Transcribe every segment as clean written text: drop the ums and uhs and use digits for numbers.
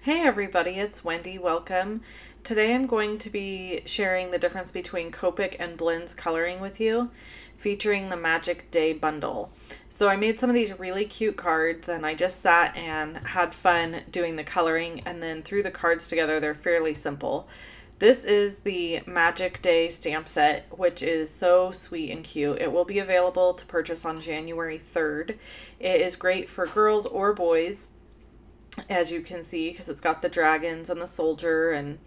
Hey everybody, it's Wendy. Welcome. Today I'm going to be sharing the difference between Copic and Blends coloring with you, featuring the Magic Day bundle. So I made some of these really cute cards and I just sat and had fun doing the coloring and then threw the cards together. They're fairly simple. This is the Magic Day stamp set, which is so sweet and cute. It will be available to purchase on January 3rd. It is great for girls or boys, as you can see, because it's got the dragons and the soldier and,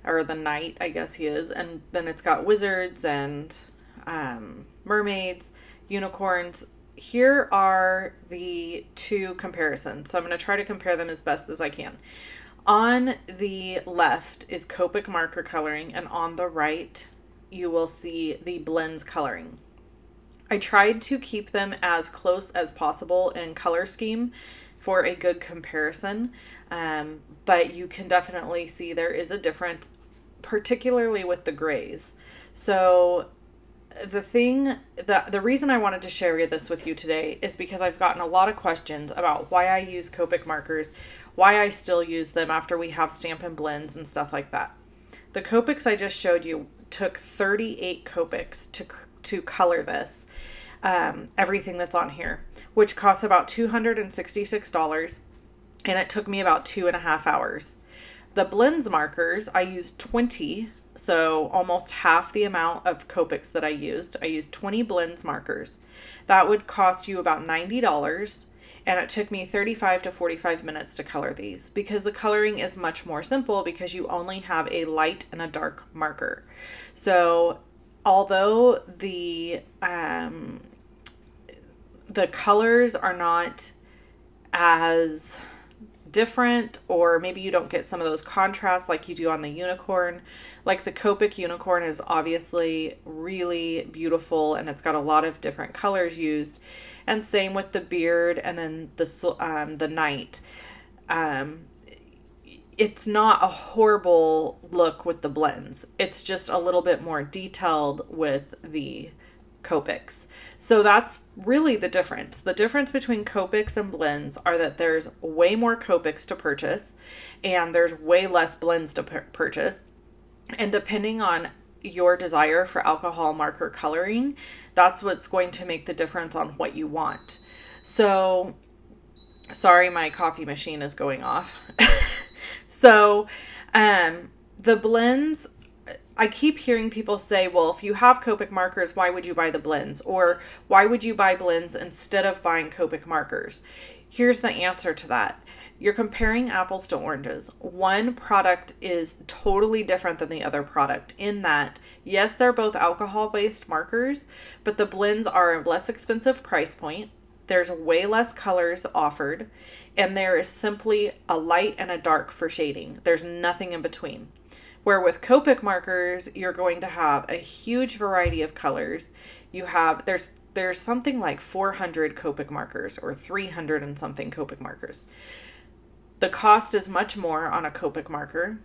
or the knight, I guess he is. And then it's got wizards and mermaids, unicorns. Here are the two comparisons. So I'm going to try to compare them as best as I can. On the left is Copic marker coloring, and on the right you will see the Blends coloring. I tried to keep them as close as possible in color scheme for a good comparison, but you can definitely see there is a difference, particularly with the grays. So the reason I wanted to share this with you today is because I've gotten a lot of questions about why I use Copic markers, why I still use them after we have Stampin' Blends and stuff like that. The Copics I just showed you took 38 Copics to color this, everything that's on here, which costs about $266, and it took me about 2.5 hours. The Blends markers, I used 20, so almost half the amount of Copics that I used. I used 20 Blends markers. That would cost you about $90, and it took me 35 to 45 minutes to color these because the coloring is much more simple because you only have a light and a dark marker. So although the colors are not as different, or maybe you don't get some of those contrasts like you do on the unicorn. Like the Copic unicorn is obviously really beautiful and it's got a lot of different colors used, and same with the beard and then the knight. It's not a horrible look with the Blends. It's just a little bit more detailed with the Copics. So that's really the difference. The difference between Copics and Blends are that there's way more Copics to purchase and there's way less Blends to purchase. And depending on your desire for alcohol marker coloring, that's what's going to make the difference on what you want. So, sorry, my coffee machine is going off. So, the Blends, I keep hearing people say, well, if you have Copic markers, why would you buy the Blends? Or why would you buy Blends instead of buying Copic markers? Here's the answer to that. You're comparing apples to oranges. One product is totally different than the other product in that, yes, they're both alcohol-based markers, but the Blends are a less expensive price point. There's way less colors offered, and there is simply a light and a dark for shading. There's nothing in between. Where with Copic markers, you're going to have a huge variety of colors. You have, there's something like 400 Copic markers or 300 and something Copic markers. The cost is much more on a Copic marker,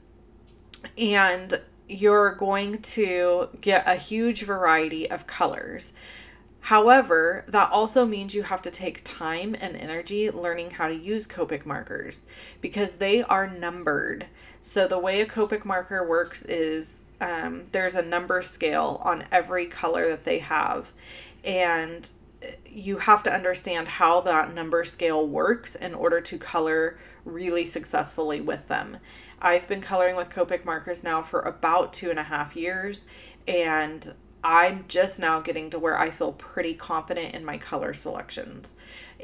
and you're going to get a huge variety of colors. However, that also means you have to take time and energy learning how to use Copic markers because they are numbered. So the way a Copic marker works is there's a number scale on every color that they have, and you have to understand how that number scale works in order to color really successfully with them. I've been coloring with Copic markers now for about 2.5 years, and I'm just now getting to where I feel pretty confident in my color selections.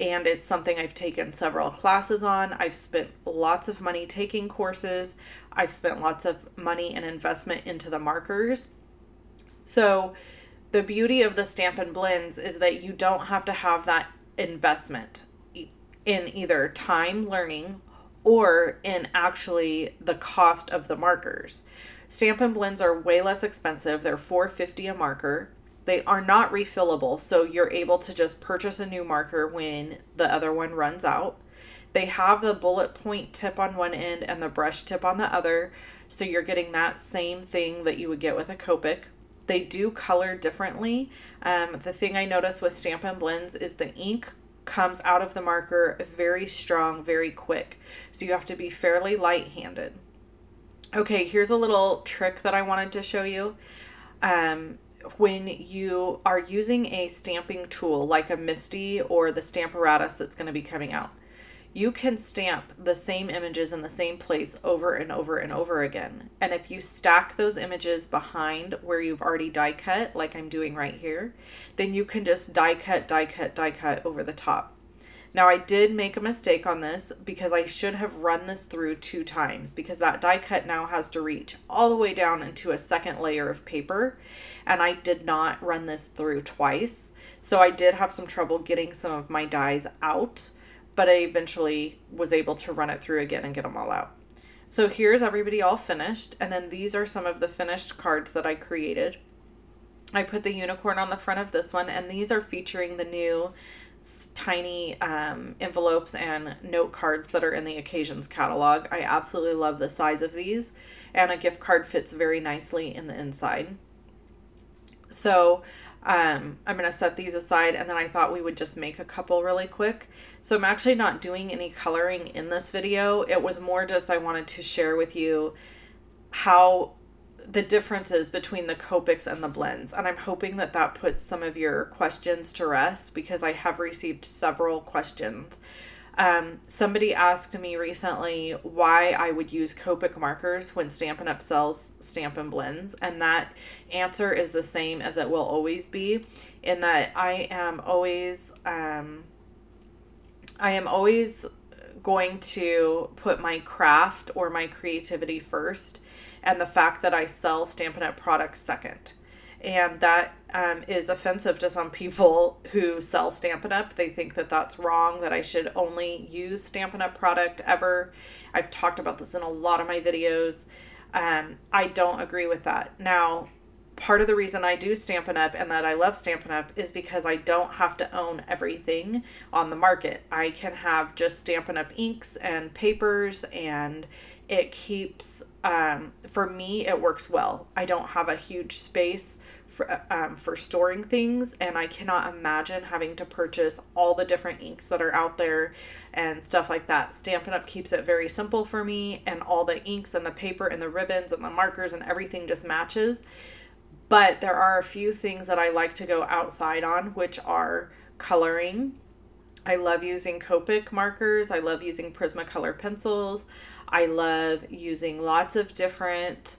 And it's something I've taken several classes on. I've spent lots of money taking courses. I've spent lots of money and investment into the markers. So the beauty of the Stampin' Blends is that you don't have to have that investment in either time learning or in actually the cost of the markers. Stampin' Blends are way less expensive. They're $4.50 a marker. They are not refillable, so you're able to just purchase a new marker when the other one runs out. They have the bullet point tip on one end and the brush tip on the other, so you're getting that same thing that you would get with a Copic. They do color differently. The thing I noticed with Stampin' Blends is the ink comes out of the marker very strong, very quick. So you have to be fairly light-handed. Okay, here's a little trick that I wanted to show you. When you are using a stamping tool like a Misty or the Stamparatus that's going to be coming out, you can stamp the same images in the same place over and over and over again. And if you stack those images behind where you've already die cut, like I'm doing right here, then you can just die cut, die cut, die cut over the top. Now I did make a mistake on this because I should have run this through 2 times, because that die cut now has to reach all the way down into a second layer of paper, and I did not run this through twice. So I did have some trouble getting some of my dies out, but I eventually was able to run it through again and get them all out. So here's everybody all finished, and then these are some of the finished cards that I created. I put the unicorn on the front of this one, and these are featuring the new tiny envelopes and note cards that are in the Occasions catalog. I absolutely love the size of these, and a gift card fits very nicely in the inside. So I'm going to set these aside, and then I thought we would just make a couple really quick. So I'm actually not doing any coloring in this video. It was more just I wanted to share with you how the differences between the Copics and the blends. And I'm hoping that that puts some of your questions to rest, because I have received several questions. Somebody asked me recently why I would use Copic markers when Stampin' Up! Sells Stampin' Blends, and that answer is the same as it will always be, in that I am always going to put my craft or my creativity first, and the fact that I sell Stampin' Up! Products second. And that is offensive to some people who sell Stampin' Up! They think that that's wrong, that I should only use Stampin' Up! Product ever. I've talked about this in a lot of my videos. I don't agree with that. Now, part of the reason I do Stampin' Up! And that I love Stampin' Up! Is because I don't have to own everything on the market. I can have just Stampin' Up! Inks and papers, and it keeps, for me, it works well. I don't have a huge space for storing things, and I cannot imagine having to purchase all the different inks that are out there and stuff like that. Stampin' Up! Keeps it very simple for me, and all the inks and the paper and the ribbons and the markers and everything just matches. But there are a few things that I like to go outside on, which are coloring. I love using Copic markers. I love using Prismacolor pencils. I love using lots of different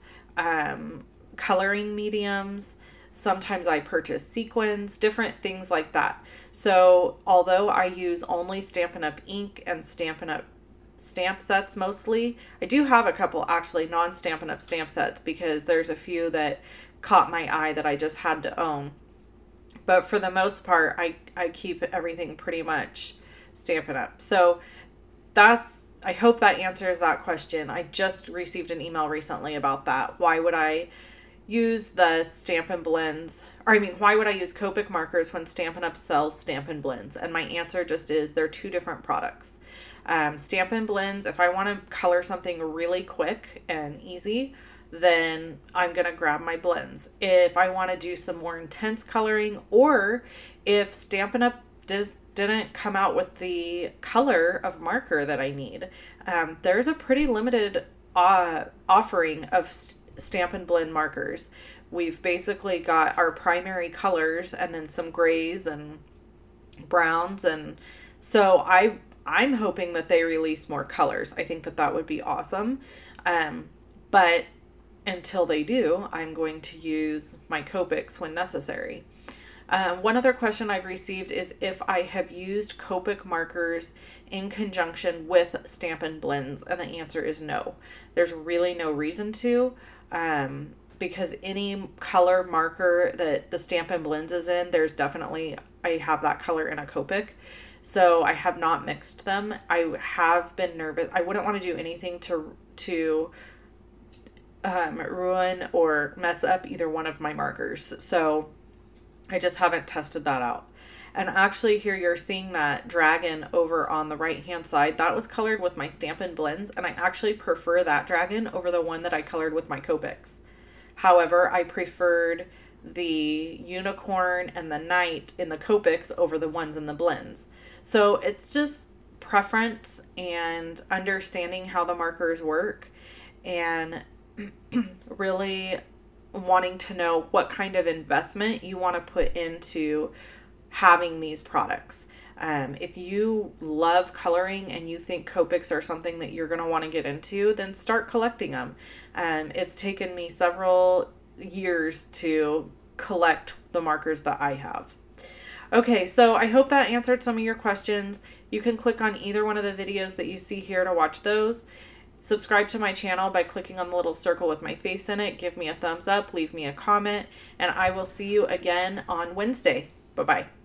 coloring mediums. Sometimes I purchase sequins, different things like that. So although I use only Stampin' Up! Ink and Stampin' Up! Stamp sets mostly, I do have a couple actually non-Stampin' Up! Stamp sets, because there's a few that caught my eye that I just had to own. But for the most part, I keep everything pretty much Stampin' Up! So I hope that answers that question. I just received an email recently about that. Why would I use the Stampin' Blends, or I mean, why would I use Copic markers when Stampin' Up! Sells Stampin' Blends? And my answer just is they're 2 different products. Stampin' Blends, if I want to color something really quick and easy, then I'm going to grab my blends. If I want to do some more intense coloring, or if Stampin' Up! Didn't come out with the color of marker that I need, there's a pretty limited offering of Stampin' Blend markers. We've basically got our primary colors and then some grays and browns, and so I'm hoping that they release more colors. I think that that would be awesome. But until they do, I'm going to use my Copics when necessary. One other question I've received is if I have used Copic markers in conjunction with Stampin' Blends, and the answer is no. There's really no reason to, because any color marker that the Stampin' Blends is in, there's definitely, I have that color in a Copic. So I have not mixed them. I have been nervous. I wouldn't want to do anything to ruin or mess up either one of my markers. So I just haven't tested that out. And actually here you're seeing that dragon over on the right hand side. That was colored with my Stampin' Blends, and I actually prefer that dragon over the one that I colored with my Copics. However, I preferred the unicorn and the knight in the Copics over the ones in the blends. So it's just preference and understanding how the markers work, and really wanting to know what kind of investment you want to put into having these products. If you love coloring and you think Copics are something that you're going to want to get into, then start collecting them. It's taken me several years to collect the markers that I have. Okay, so I hope that answered some of your questions. You can click on either one of the videos that you see here to watch those. Subscribe to my channel by clicking on the little circle with my face in it. Give me a thumbs up, leave me a comment, and I will see you again on Wednesday. Bye-bye.